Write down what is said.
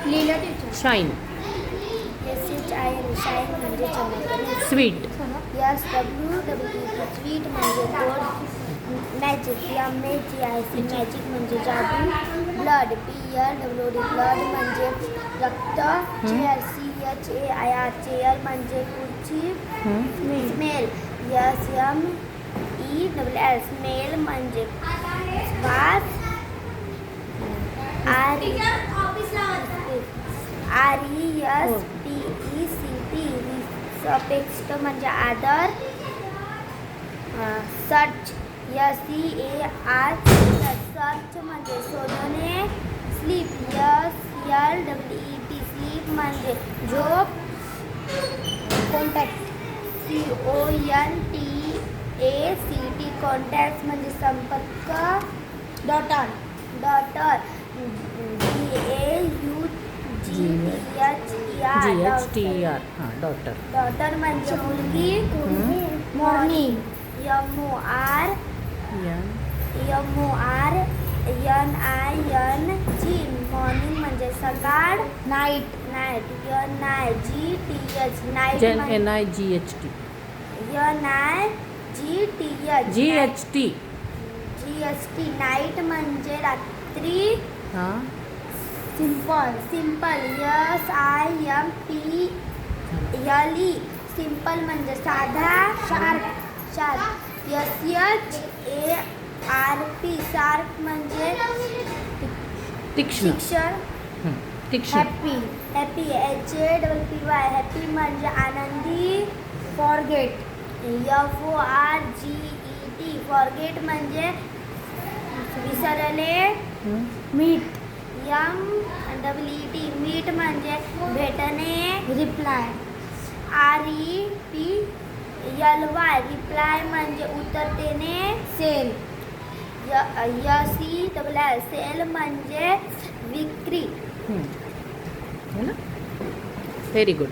लिहिलं teacher. Shine. SHIN shine म्हणजे चमकणे. Sweet. SWEET sweet म्हणजे गोड. मॅजिक MAGIC मॅजिक म्हणजे जादू. ब्लड BLOOD ब्लड म्हणजे रक्त. CHAIR चेअर म्हणजे खुर्ची. स्मेल SMELL स्मेल म्हणजे वास. RESPECT म्हणजे आदर. सर्च SEARCH सर्च म्हणजे शोधणे. स्लीप SLEEP स्लीप म्हणजे झोप. कॉन्टॅक्ट CONTACT कॉन्टॅक्ट म्हणजे संपर्क. Daughter DAUGHTER GHTER. हां, डॉटर. डॉटर म्हणजे मुलगी. मॉर्निंग MORNING मॉर्निंग म्हणजे सकाळ. Night NIGHT night NIGHT. GHT night म्हणजे रात्री. हां. सिंपल SIMPLE सिंपल म्हणजे साधा. शार्प SHARP शार्प म्हणजे तीक्ष्ण. तीक्ष्ण. हॅपी HAPPY हॅपी म्हणजे आनंदी. फॉरगेट FORGET फॉरगेट म्हणजे विसरले. मीट MEAT मीट म्हणजे भेटणे. रिप्लाय REPLY रिप्लाय म्हणजे उत्तर देणे. सेल SELL सेल म्हणजे विक्री. Very good.